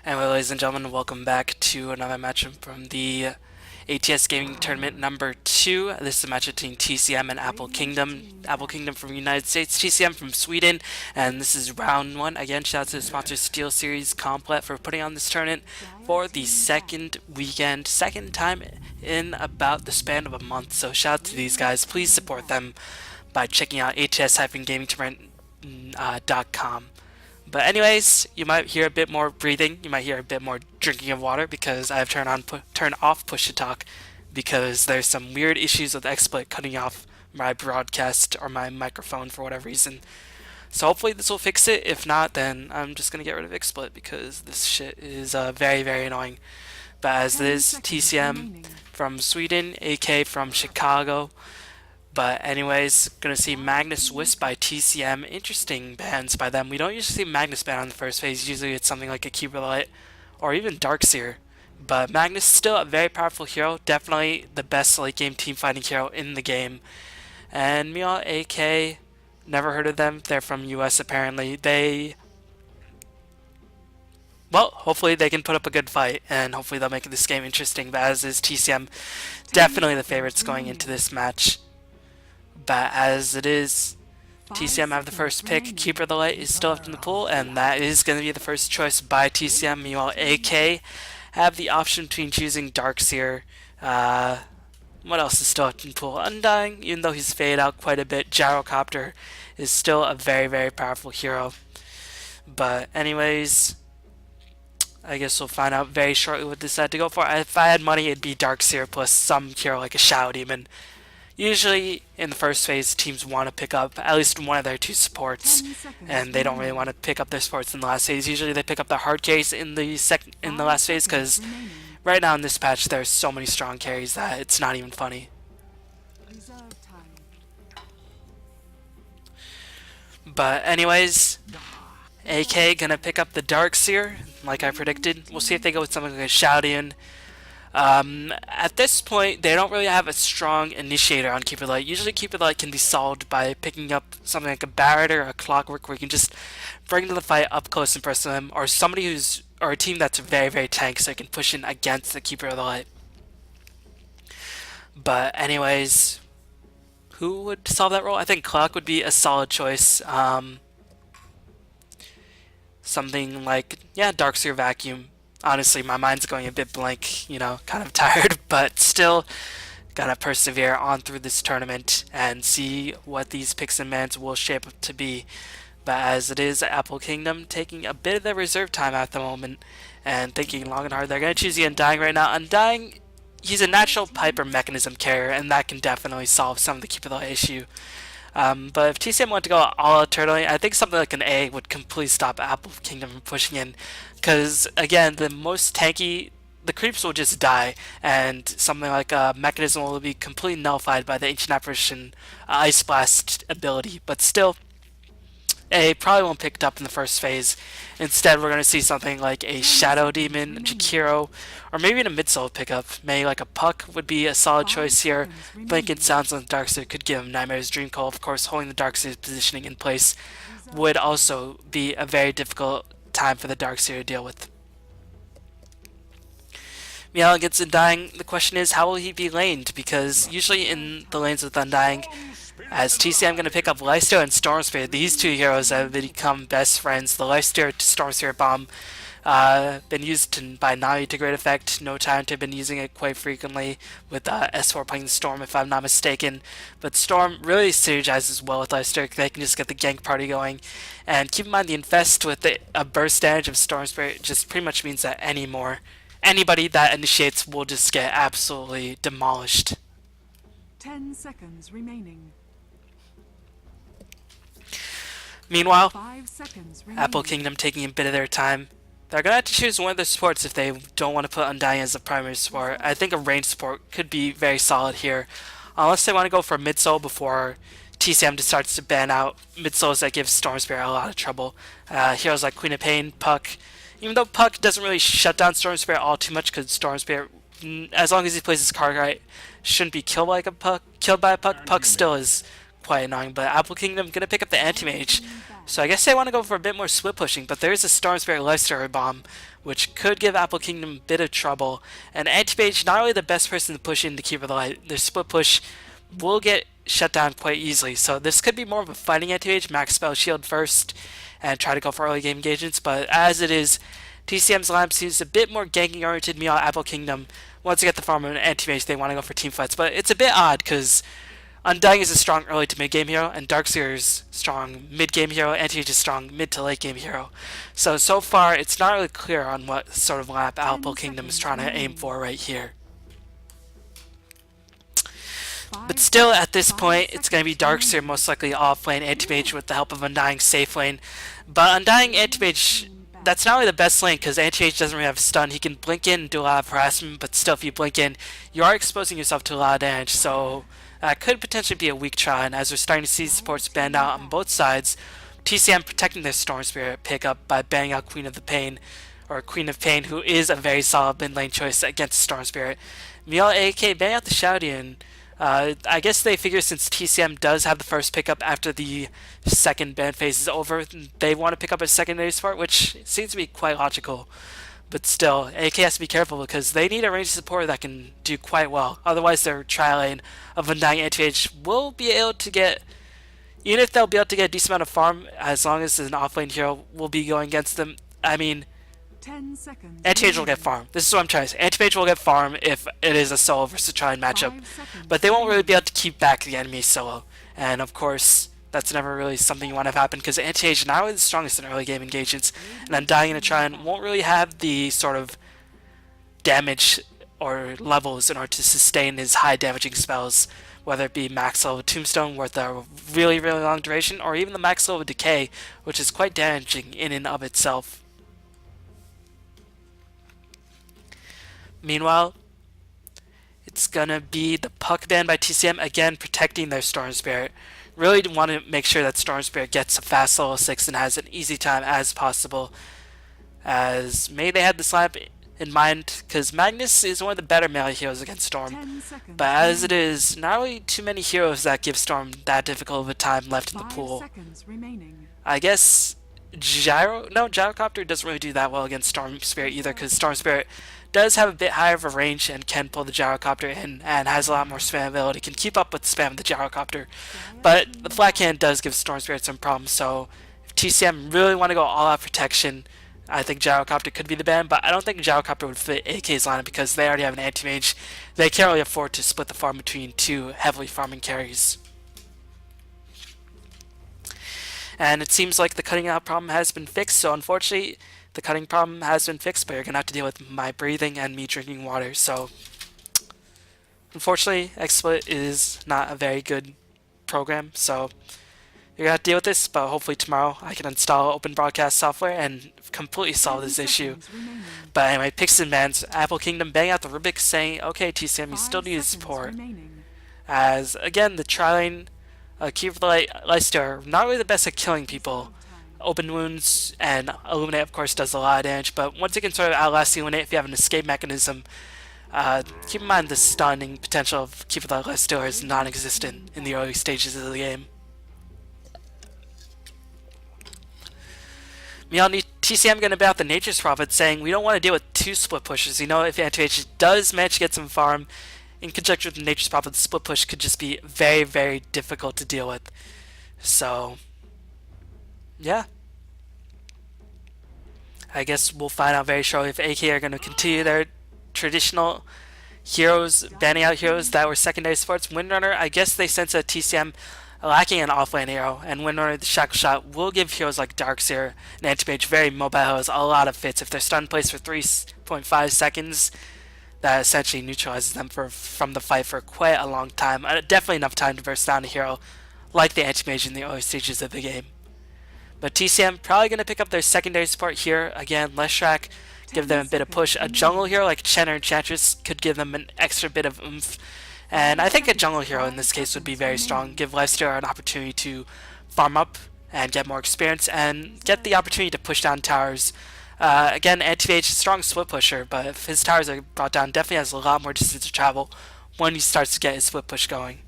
Anyway, ladies and gentlemen, welcome back to another matchup from the ATS Gaming Tournament number 2. This is a match between TCM and Apple Kingdom. Apple Kingdom from the United States, TCM from Sweden, and this is round 1. Again, shout out to the sponsor SteelSeries Complet for putting on this tournament for the second weekend, second time in about the span of a month. So shout out to these guys. Please support them by checking out ats-gaming.com. But anyways, you might hear a bit more breathing, you might hear a bit more drinking of water because I've turned off push to talk because there's some weird issues with XSplit cutting off my broadcast or my microphone for whatever reason. So hopefully this will fix it. If not, then I'm just gonna get rid of XSplit because this shit is very, very annoying. But as it is, TCM from Sweden, AK from Chicago. But anyways, gonna see Magnus Wisp by TCM. Interesting bans by them. We don't usually see Magnus ban on the first phase. Usually it's something like a Keeper Light or even Darkseer. But Magnus still a very powerful hero. Definitely the best late game team fighting hero in the game. And meanwhile, AK, never heard of them. They're from US apparently. Well, hopefully they can put up a good fight and hopefully they'll make this game interesting. But as is TCM, definitely the favorites going into this match. But as it is, TCM have the first pick. Keeper of the Light is still left in the pool, and that is going to be the first choice by TCM. Meanwhile, AK have the option between choosing Darkseer. What else is still left in the pool? Undying, even though he's faded out quite a bit. Gyrocopter is still a very, very powerful hero. But anyways, I guess we'll find out very shortly what they decide to go for. If I had money, it'd be Darkseer plus some hero like a Shadow Demon. Usually, in the first phase, teams want to pick up at least one of their two supports, and they don't really want to pick up their supports in the last phase. Usually, they pick up the hard carries in the last phase, because right now in this patch, there's so many strong carries that it's not even funny. But anyways, AK gonna pick up the Darkseer, like I predicted. We'll see if they go with something like a Shoudian. At this point, they don't really have a strong initiator on Keeper Light. Usually Keeper Light can be solved by picking up something like a Barret or a Clockwork where you can just bring the fight up close and personal him, or or a team that's very, very tanky so you can push in against the Keeper of the Light. But anyways, who would solve that role? I think Clock would be a solid choice. Something like, yeah, Darkseer Vacuum. Honestly, my mind's going a bit blank, kind of tired, but still gotta persevere on through this tournament and see what these picks and bans will shape up to be. But as it is, Apple Kingdom taking a bit of their reserve time at the moment and thinking long and hard. They're gonna choose the Undying right now. Undying, he's a natural Piper mechanism carrier, and that can definitely solve some of the Keeper the Light issue. But if TCM wanted to go all eternally, I think something like an A would completely stop Apple Kingdom from pushing in. Because, again, the most tanky, the creeps will just die, and something like a mechanism will be completely nullified by the Ancient Apparition Ice Blast ability. But still, A probably won't pick it up in the first phase. Instead, we're going to see something like a Shadow Demon, Jakiro, or maybe in a mid-solo pickup. Maybe like a Puck would be a solid choice here. Blanket Sounds on the Darkseer could give him Nightmare's Dream Call. Of course, holding the Darkseer's positioning in place would also be a very difficult time for the Darkseer to deal with. Meow gets Undying. The question is, how will he be laned? Because usually in the lanes with Undying, as TCM going to pick up Lifesteal and Storm Spirit, these two heroes have become best friends. The Lifesteal to Storm Spirit Bomb been used by Na'Vi to great effect. No Tyrant have been using it quite frequently with S4 playing Storm, if I'm not mistaken. But Storm really synergizes well with Lifesteal. They can just get the gank party going. And keep in mind the Infest with a burst damage of Storm Spirit just pretty much means that anybody that initiates will just get absolutely demolished. 10 seconds remaining. Meanwhile, 5 seconds remaining. Apple Kingdom taking a bit of their time. They're going to have to choose one of their supports if they don't want to put Undying as the primary support. I think a ranged support could be very solid here. Unless they want to go for mid-solo before TCM just starts to ban out mid-solos that give Storm Spirit a lot of trouble. Heroes like Queen of Pain, Puck. Even though Puck doesn't really shut down Storm Spirit all too much because Storm Spirit, as long as he plays his card right, shouldn't be killed by a Puck. Puck still is quite annoying, but Apple Kingdom gonna pick up the Anti-Mage. So I guess they want to go for a bit more split pushing, but there is a Storm Spirit Lifestealer Bomb, which could give Apple Kingdom a bit of trouble. And Anti-Mage, not really the best person to push in to keep it alive. Their split push will get shut down quite easily, so this could be more of a fighting Anti-Mage, max spell shield first, and try to go for early game engagements, but as it is, TCM's lineup seems a bit more ganking oriented. Meanwhile, Apple Kingdom, once they get the farm and anti-mage, they want to go for team fights. But it's a bit odd because Undying is a strong early to mid game hero, and Darkseer is strong mid game hero, anti-mage is strong mid to late game hero. So far, it's not really clear on what sort of lineup Apple Kingdom is trying to aim for right here. But still, at this point, it's going to be Darkseer most likely off-lane Anti-Mage with the help of Undying safe lane. But Undying Anti-Mage, that's not really the best lane because Anti-Mage doesn't really have stun. He can blink in and do a lot of harassment, but still if you blink in, you are exposing yourself to a lot of damage. So that could potentially be a weak try, and as we're starting to see supports banned out on both sides, TCM protecting their Storm Spirit pickup by banning out Queen of the Pain, or Queen of Pain, who is a very solid mid lane choice against Storm Spirit. Meanwhile, AK banning out the Shoudian. I guess they figure since TCM does have the first pickup after the second ban phase is over, they want to pick up a secondary support, which seems to be quite logical. But still, AK has to be careful because they need a ranged support that can do quite well. Otherwise, their trial lane of Undying Anti-Mage will be able to get, even if they'll be able to get a decent amount of farm, as long as an offlane hero will be going against them. I mean, 10 seconds. Anti-Mage will get farm. This is what I'm trying to say. Anti-Mage will get farm if it is a solo versus try matchup. But they won't really be able to keep back the enemy solo. And of course, that's never really something you want to have happen because Anti-Mage is not really the strongest in early game engagements. And Undying in a try won't really have the sort of damage or levels in order to sustain his high damaging spells. Whether it be max level Tombstone with a really, really long duration, or even the max level Decay, which is quite damaging in and of itself. Meanwhile, it's gonna be the Puck ban by TCM, again protecting their Storm Spirit. Really want to make sure that Storm Spirit gets a fast level 6 and has an easy time as possible. As maybe they had this lineup in mind, because Magnus is one of the better melee heroes against Storm. But as it is, not really too many heroes that give Storm that difficult of a time left in the pool. I guess Gyrocopter doesn't really do that well against Storm Spirit either, because Storm Spirit does have a bit higher of a range and can pull the Gyrocopter in and has a lot more spam ability, can keep up with the spam of the Gyrocopter. But the Flat Cannon does give Storm Spirit some problems, so if TCM really want to go all out protection, I think Gyrocopter could be the ban, but I don't think Gyrocopter would fit AK's lineup because they already have an anti-mage. They can't really afford to split the farm between two heavily farming carries. And it seems like the cutting out problem has been fixed, so unfortunately the cutting problem has been fixed, but you're going to have to deal with my breathing and me drinking water. So unfortunately, XSplit is not a very good program, so you're going to have to deal with this, but hopefully tomorrow I can install open broadcast software and completely solve this issue. But anyway, picks and bans. Apple Kingdom bang out the Rubik saying, okay TCM, you still need support. As again, the tri-lane Keep the Lifestealer, not really the best at killing people. Open wounds and Illuminate, of course, does a lot of damage, but once you can sort of outlast Illuminate if you have an escape mechanism, keep in mind the stunning potential of Keep the Lifestealer is non-existent in the early stages of the game. Meanwhile, TCM going to bat the Nature's Prophet, saying we don't want to deal with two split pushes. You know, if Anti-Mage does manage to get some farm, in conjunction with the Nature's Prophet, the split push could just be very, very difficult to deal with. So, yeah. I guess we'll find out very shortly if AK are going to continue their traditional heroes, banning out heroes that were secondary supports. Windrunner, I guess they sense that TCM lacking an offlane hero, and Windrunner, the Shackle Shot, will give heroes like Darkseer and Anti-Mage, very mobile heroes, a lot of fits. If they're stun placed for 3.5 seconds, that essentially neutralizes them from the fight for quite a long time. Definitely enough time to burst down a hero like the Anti-Mage in the early stages of the game. But TCM probably going to pick up their secondary support here. Again, Leshrac, give them a bit of push. A jungle hero like Chen or Enchantress could give them an extra bit of oomph. And I think a jungle hero in this case would be very strong. Give Lifestealer an opportunity to farm up and get more experience and get the opportunity to push down towers. Again, Anti-Mage is a strong split pusher, but if his towers are brought down, definitely has a lot more distance to travel when he starts to get his split push going.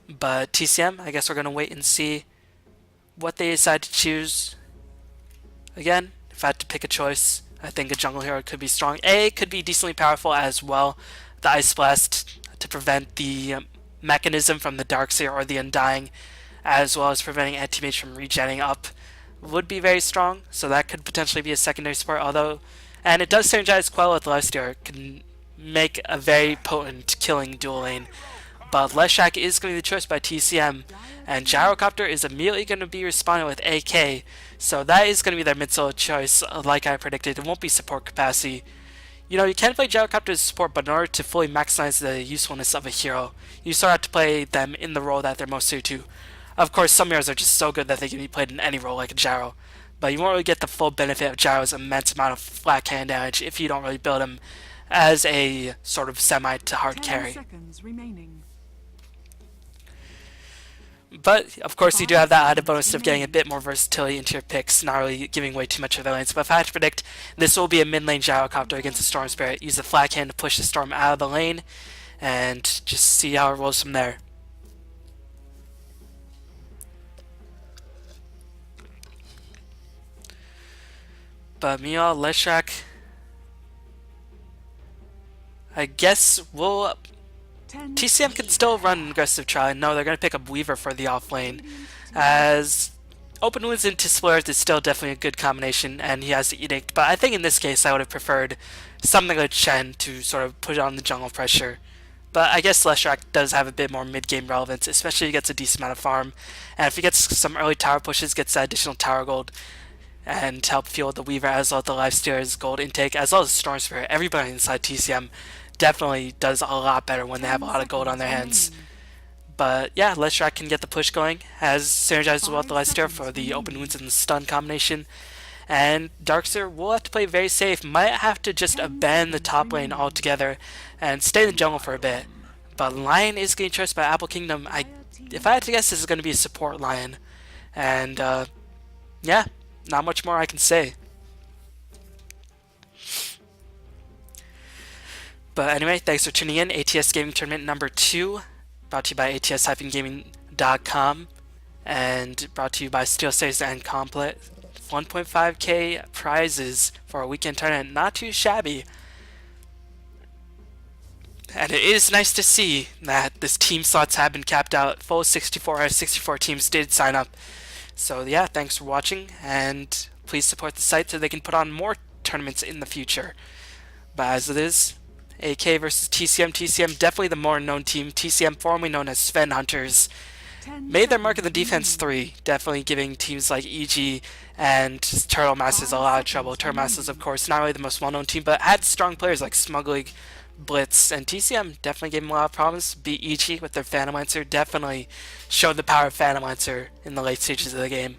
But TCM, I guess we're going to wait and see what they decide to choose. Again, if I had to pick a choice, I think a jungle hero could be strong. A could be decently powerful as well. The Ice Blast to prevent the mechanism from the Darkseer or the Undying, as well as preventing anti-mage from regenning up, would be very strong. So that could potentially be a secondary support. Although, and it does synergize Quell with Lifesteal, can make a very potent killing dual lane. But Leshak is going to be the choice by TCM, and Gyrocopter is immediately going to be responding with AK, so that is going to be their mid-solo choice, like I predicted. It won't be support capacity. You know, you can play Gyrocopter as support, but in order to fully maximize the usefulness of a hero, you sort of have to play them in the role that they're most suited to. Of course, some heroes are just so good that they can be played in any role, like a Gyro, but you won't really get the full benefit of Gyro's immense amount of flat cannon damage if you don't really build him as a sort of semi to hard 10 carry. seconds remaining. But, of course, you do have that added bonus of getting a bit more versatility into your picks, not really giving away too much of their lanes. But if I had to predict, this will be a mid-lane Gyrocopter against a Storm Spirit. Use the flat cannon to push the Storm out of the lane, and just see how it rolls from there. But meanwhile, Leshak, I guess we'll... TCM can still run an aggressive try. No, they're going to pick up Weaver for the off lane, as Open Wounds into Splurge is still definitely a good combination, and he has the Edict. But I think in this case I would have preferred something like Shen to sort of put on the jungle pressure. But I guess Leshak does have a bit more mid-game relevance, especially if he gets a decent amount of farm. And if he gets some early tower pushes, gets that additional tower gold, and help fuel the Weaver as well as the Lifesteal's gold intake, as well as Storm Spirit. Everybody inside TCM definitely does a lot better when they have a lot of gold on their hands. But yeah, Leshak can get the push going, has synergized well with the Lifesteal for the open wounds and the stun combination. And Darkseer will have to play very safe, might have to just abandon the top lane altogether and stay in the jungle for a bit. But Lion is getting chosen by Apple Kingdom. If I had to guess, this is going to be a support Lion. And yeah, not much more I can say. But anyway, thanks for tuning in. ATS Gaming Tournament number 2, brought to you by ats-gaming.com, and brought to you by SteelSeries and Complet. 1.5k prizes for a weekend tournament, not too shabby. And it is nice to see that this team slots have been capped out. Full 64 out of 64 teams did sign up. So yeah, thanks for watching, and please support the site so they can put on more tournaments in the future. But as it is, AK versus TCM. TCM definitely the more known team. TCM, formerly known as Sven Hunters, made their mark in the defense 3, definitely giving teams like EG and Turtle Masters a lot of trouble. Turtle Masters, of course, not really the most well-known team, but had strong players like Smuglig, Blitz, and TCM definitely gave them a lot of problems. Beat EG with their Phantom Lancer, definitely showed the power of Phantom Lancer in the late stages of the game.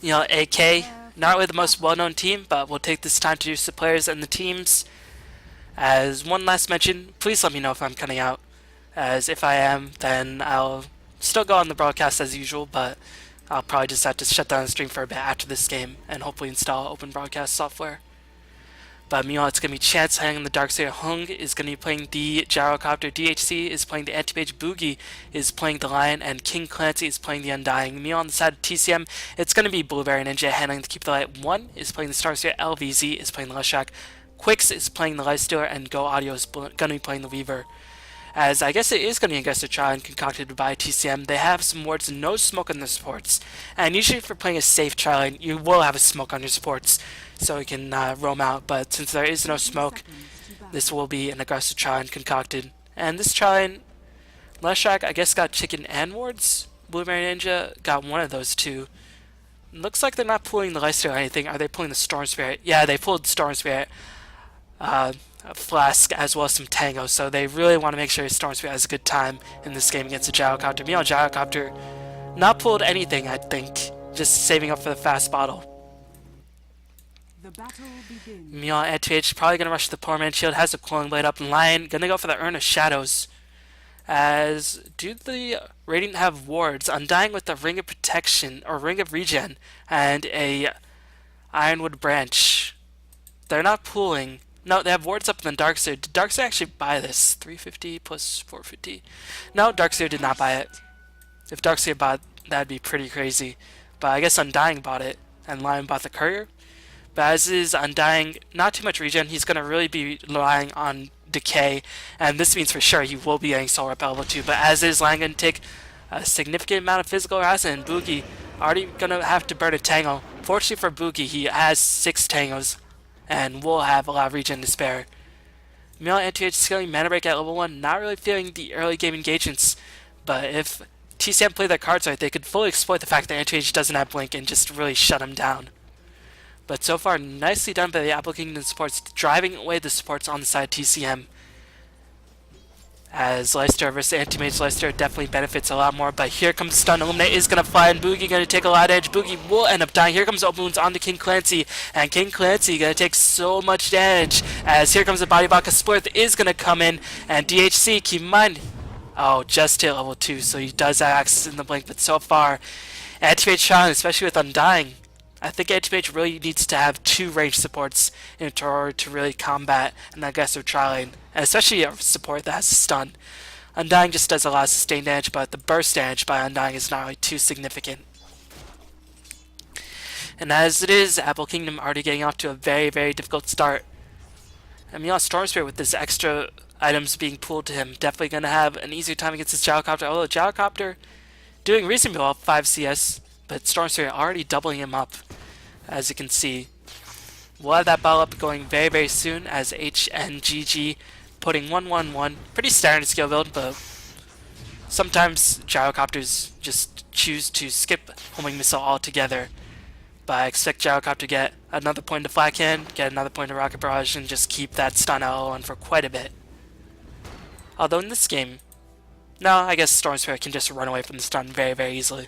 You know, AK, not really the most well-known team, but we'll take this time to introduce the players and the teams. As one last mention, please let me know if I'm cutting out, as if I am, then I'll still go on the broadcast as usual, but I'll probably just have to shut down the stream for a bit after this game and hopefully install open broadcast software. But meanwhile, it's going to be Chance hanging the Darkseer. Hung is going to be playing the Gyrocopter. DHC is playing the Anti-Mage. Boogie is playing the Lion. And King Clancy is playing the Undying. Meanwhile, on the side of TCM, it's going to be Blueberry Ninja handling the Keep the Light. 1 is playing the Starseer. LVZ is playing the Leshak. Quix is playing the Lifestealer. And Go Audio is going to be playing the Weaver. As I guess it is going to be an aggressive challenge concocted by TCM. They have some words, no smoke on their supports. And usually for playing a safe challenge, you will have a smoke on your supports, so you can roam out. But since there is no smoke, this will be an aggressive challenge concocted. And this challenge, Leshak, I guess, got chicken and wards. Blueberry Ninja got one of those two. Looks like they're not pulling the Lifesteal or anything. Are they pulling the Storm Spirit? Yeah, they pulled Storm Spirit. A Flask as well as some Tango, so they really want to make sure Storm Spirit has a good time in this game against the Gyrocopter. Meanwhile, Gyrocopter not pulled anything, I think, just saving up for the fast bottle. The battle begins. Meanwhile, ATH probably going to rush the Poor Man Shield, has the Cooling Blade up, and Lion going to go for the Urn of Shadows. As do the Radiant have wards, Undying with the Ring of Protection, or Ring of Regen, and a Ironwood Branch. They're not pulling No, they have wards up in the Darkseer. Did Darkseer actually buy this? 350 plus 450. No, Darkseer did not buy it. If Darkseer bought, that'd be pretty crazy. But I guess Undying bought it, and Lion bought the Courier. But as is Undying, not too much regen. He's going to really be relying on Decay, and this means for sure he will be getting Soul Rep level 2. But as is Lion going to take a significant amount of physical harassment, and Boogie already going to have to burn a Tango. Fortunately for Boogie, he has 6 Tangos, and will have a lot of regen to spare. Meanwhile, Anti-Age scaling Mana Break at level 1, not really feeling the early game engagements, but if TCM play their cards right, they could fully exploit the fact that Anti-Age doesn't have Blink and just really shut him down. But so far, nicely done by the Apple Kingdom supports, driving away the supports on the side of TCM. As Leicester versus Anti-Mage, Leicester definitely benefits a lot more, but here comes Stun. Illuminate is going to fly, and Boogie going to take a lot of damage. Boogie will end up dying. Here comes Open Wounds on to King Clancy, and King Clancy going to take so much damage, as here comes the Body Block. A Splurth is going to come in, and DHC, keep in mind, oh, just hit level 2, so he does have access in the Blink, but so far, Anti-Mage trying, especially with Undying, I think Anti-Mage really needs to have 2 range supports in order to really combat an aggressive tri-lane, and especially a support that has stun. Undying just does a lot of sustained damage, but the burst damage by Undying is not really too significant. And as it is, Apple Kingdom already getting off to a very, very difficult start. And meanwhile, Storm Spirit with this extra items being pulled to him, definitely going to have an easier time against this Gyrocopter, although Gyrocopter doing reasonably well, 5 CS, but Storm Spirit already doubling him up, as you can see. We'll have that battle up going very, very soon as HNGG putting 1-1-1. Pretty standard skill build, but sometimes Gyrocopters just choose to skip homing missile altogether. But I expect Gyrocopter to get another point to Flat Cannon, get another point to Rocket Barrage, and just keep that stun LO1 for quite a bit. Although in this game, no, I guess Storm Spirit can just run away from the stun very, very easily.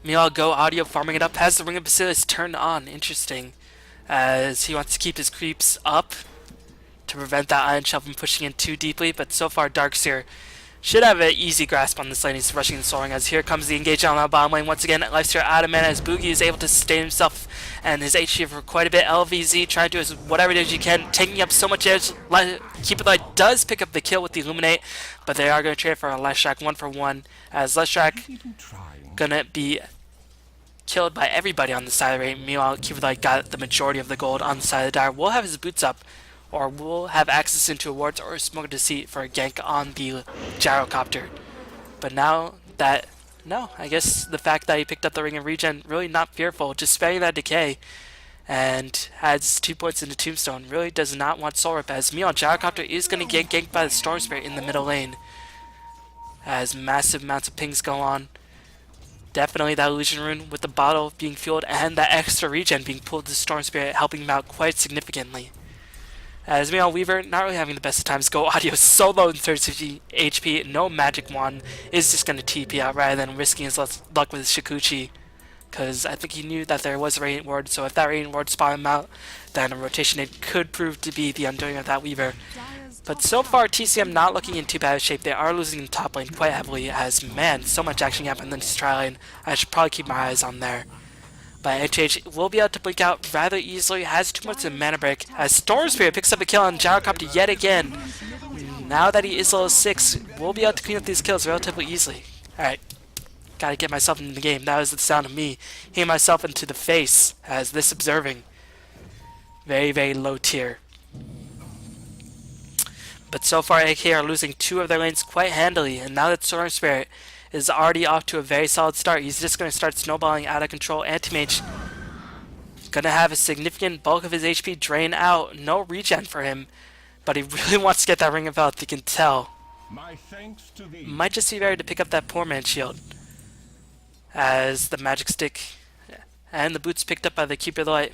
Meanwhile, Go Audio farming it up, has the Ring of Basilius turned on. Interesting, as he wants to keep his creeps up to prevent that Iron Shell from pushing in too deeply, but so far Darkseer should have an easy grasp on this lane. He's rushing and soaring as here comes the engage on the bottom lane. Once again, Lifesteal out of mana as Boogie is able to sustain himself and his HP for quite a bit. LVZ trying to do whatever it is you can, taking up so much edge. Keep It Light does pick up the kill with the Illuminate, but they are going to trade for a Leshrac 1-for-1 as Leshrac gonna be killed by everybody on the side of the raid. Meanwhile, Keep It Light got the majority of the gold on the side of the Dire. We'll have his boots up, or we'll have access into awards or Smoke of Deceit for a gank on the Gyrocopter. But now that, no, I guess the fact that he picked up the Ring of Regen, really not fearful, just spamming that Decay, and has 2 points into Tombstone, really does not want Soul Rip, as meanwhile Gyrocopter is going to get ganked by the Storm Spirit in the middle lane, as massive amounts of pings go on. Definitely that Illusion Rune with the bottle being fueled and that extra regen being pulled to Storm Spirit, helping him out quite significantly. As meanwhile, Weaver not really having the best of times. Go Audio so low in 30 HP, no magic wand, is just going to TP out rather than risking his luck with his Shikuchi. Because I think he knew that there was a Radiant Ward, so if that Radiant Ward spawned him out, then a rotation it could prove to be the undoing of that Weaver. But so far, TCM not looking in too bad a shape. They are losing the top lane quite heavily as, man, so much action happened in this tri lane. I should probably keep my eyes on there. But NTH will be able to blink out rather easily, has 2 months of mana break, as Storm Spirit picks up a kill on Gyrocopter yet again. Now that he is level 6, we'll be able to clean up these kills relatively easily. Alright, gotta get myself into the game. That was the sound of me hitting myself into the face as this observing. Very, very low tier. But so far AK are losing 2 of their lanes quite handily, and now that Storm Spirit is already off to a very solid start, he's just going to start snowballing out of control. Anti-Mage gonna have a significant bulk of his HP drain out. No regen for him, but he really wants to get that Ring of Health, you can tell. Might just be better to pick up that poor man's shield, as the magic stick and the boots picked up by the Keeper of the Light.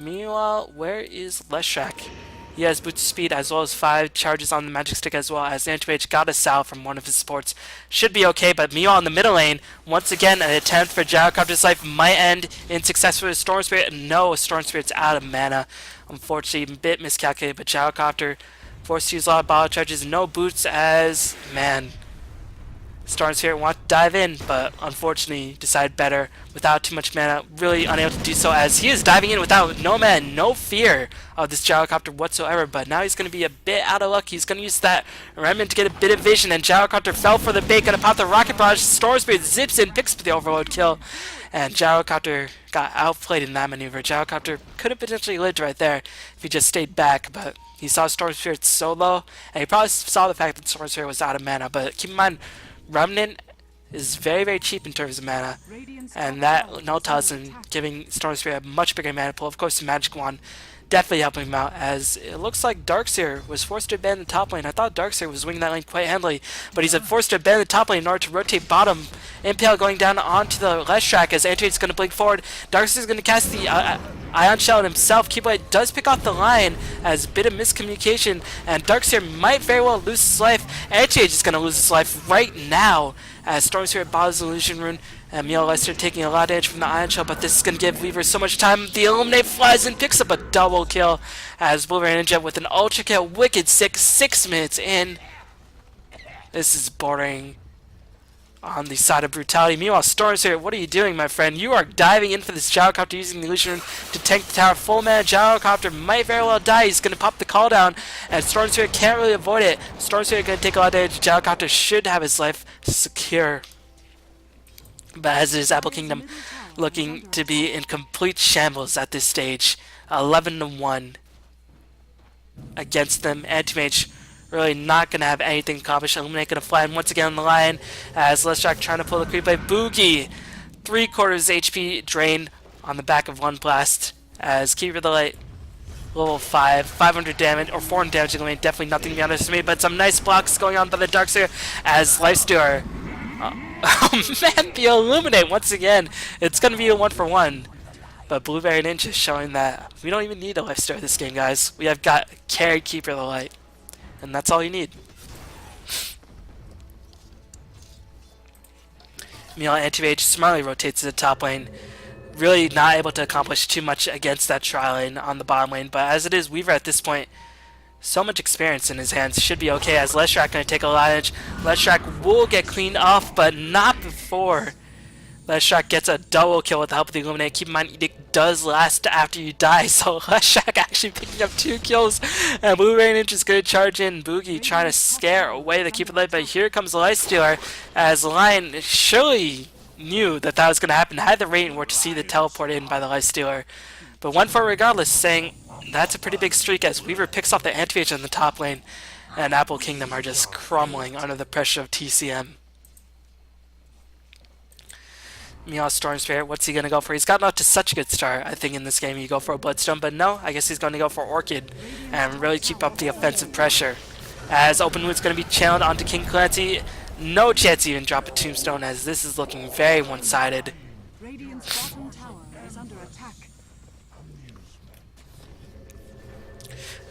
Meanwhile, where is Leshrac? He has boots speed as well as 5 charges on the magic stick, as well as Anti-Mage got a salve from one of his supports. Should be okay, but meanwhile in the middle lane, once again an attempt for Gyrocopter's life might end in success for Storm Spirit. No, Storm Spirit's out of mana. Unfortunately, a bit miscalculated, but Gyrocopter forced to use a lot of bottle charges. No boots as, man, Storm Spirit want to dive in, but unfortunately decided better without too much mana, really unable to do so as he is diving in without no mana, no fear of this gyrocopter whatsoever, but now he's going to be a bit out of luck. He's going to use that remnant to get a bit of vision, and gyrocopter fell for the bait, going to pop the rocket barrage. Storm Spirit zips in, picks up the overload kill, and gyrocopter got outplayed in that maneuver. Gyrocopter could have potentially lived right there if he just stayed back, but he saw Storm Spirit so low, and he probably saw the fact that Storm Spirit was out of mana, but keep in mind, Remnant is very, very cheap in terms of mana, and that Nultiles and giving Storm Spirit a much bigger mana pool. Of course, the Magic Wand definitely helping him out, as it looks like Darkseer was forced to abandon the top lane. I thought Darkseer was winning that lane quite handily, but he's forced to abandon the top lane in order to rotate bottom. Impale going down onto the left track as Antrade's going to blink forward. Darkseer's going to cast the Ion Shell on himself. Keyblade does pick off the line as a bit of miscommunication, and Darkseer might very well lose his life. Antrade is going to lose his life right now as Storm Spirit bottles the Illusion Rune. And Meow Lester taking a lot of damage from the Ion Shell, but this is going to give Weaver so much time. The Illuminate flies and picks up a double kill as Wolverine Ninja with an Ultra Kill. Wicked sick, 6 minutes in. This is bordering on the side of brutality. Meanwhile, Storm Spirit, what are you doing, my friend? You are diving in for this Gyrocopter using the Illusion Rune to tank the tower. Full mana Gyrocopter might very well die. He's going to pop the call down, and Storm Spirit can't really avoid it. Storm Spirit going to take a lot of damage. Gyrocopter should have his life secure. But as it is, Apple Kingdom looking to be in complete shambles at this stage. 11-1 against them. Anti-Mage really not going to have anything accomplished. Illuminate going to fly in once again on the line as Leshrac trying to pull the creep by Boogie. 3/4 HP drain on the back of one blast as Keeper of the Light level 5, 500 damage, or 400 damage. Illuminate, definitely nothing to be underestimated, but some nice blocks going on by the Darkseer as Lifestealer. Oh man, the Illuminate once again. It's going to be a 1-for-1. But Blueberry Ninja showing that we don't even need a Lifestealer this game, guys. We have got carried Keeper of the Light. And that's all you need. Meanwhile, Anti-Mage smartly rotates to the top lane. Really not able to accomplish too much against that tri lane on the bottom lane. But as it is, Weaver at this point, so much experience in his hands, should be okay as Leshrac going to take a lot of damage. Leshrac will get cleaned off, but not before Leshrac gets a double kill with the help of the Illuminate. Keep in mind, Edict does last after you die, so Leshrac actually picking up 2 kills. And Blue-Ray Ninja is going to charge in. Boogie trying to scare away the Keeper of the Light, but here comes the Lifestealer as Lion surely knew that that was going to happen. Had the rating were to see the teleport in by the Lifestealer. But 1-for regardless, saying that's a pretty big streak as Weaver picks off the Anti-Mage on the top lane, and Apple Kingdom are just crumbling under the pressure of TCM. Meow Storm Spirit, what's he going to go for? He's gotten off to such a good start. I think in this game you go for a Bloodstone, but no, I guess he's going to go for Orchid and really keep up the offensive pressure. As Openwood's going to be channeled onto King Clancy, no chance to even drop a Tombstone as this is looking very one-sided. Radiant's bottom tower is under attack.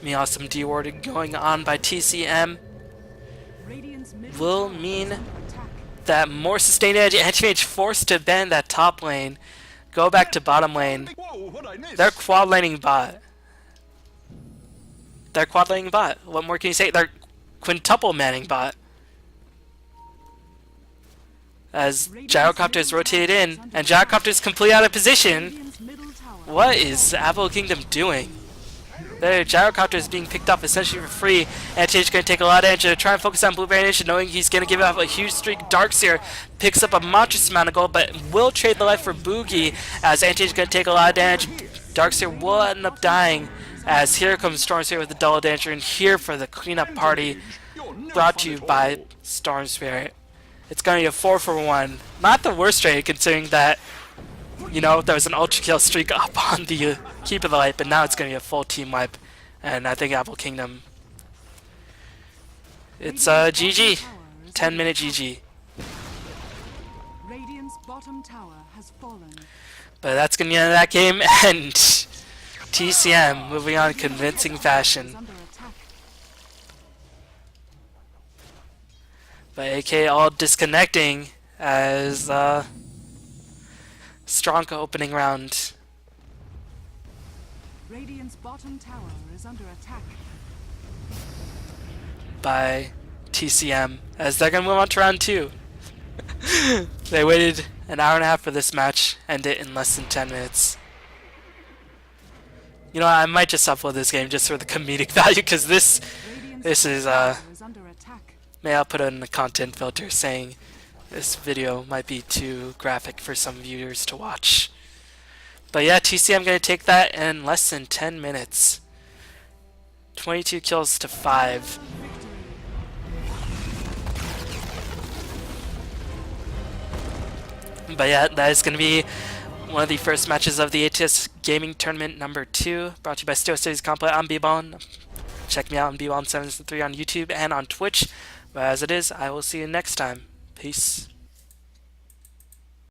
Meow, some de-warding going on by TCM Radiant's middle will tower mean is under attack. that more sustained edge. Anti-Mage forced to abandon that top lane, go back to bottom lane. They're quad laning bot. They're quad laning bot. What more can you say? They're quintuple manning bot. As Gyrocopter is rotated in, and Gyrocopter is completely out of position. Radiant's middle tower. What is Apple Kingdom doing? Their Gyrocopter is being picked up essentially for free. Anti-Mage is going to take a lot of damage to try and focus on Blueberry Ninja, knowing he's going to give up a huge streak. Darkseer picks up a monstrous amount of gold, but will trade the life for Boogie as Anti-Mage is going to take a lot of damage. Darkseer will end up dying as here comes Storm Spirit with the double damage, and here for the cleanup party brought to you by Storm Spirit. It's going to be a 4-for-1. Not the worst trade considering that, you know, there was an ultra kill streak up on the Keeper of the Light, but now it's going to be a full team wipe. And I think Apple Kingdom, it's GG. 10-minute GG. Radiant's bottom tower has fallen. But that's going to be the end of that game, and TCM moving on in convincing fashion. Is under attack. But AK all disconnecting as strong opening round Radiant's bottom tower is under attack. by TCM as they're going to move on to round 2. They waited an hour and a half for this match, end it in less than 10 minutes. You know, I might just upload this game just for the comedic value, because Radiant's this is tower is under attack. maybe I'll put in a content filter saying this video might be too graphic for some viewers to watch. But yeah, TCM gonna take that in less than 10 minutes. 22 kills to 5. But yeah, that is gonna be one of the first matches of the ATS Gaming Tournament number 2, brought to you by Steel Series Complete on Bbon. Check me out on Bbon773 on YouTube and on Twitch. But as it is, I will see you next time. Peace.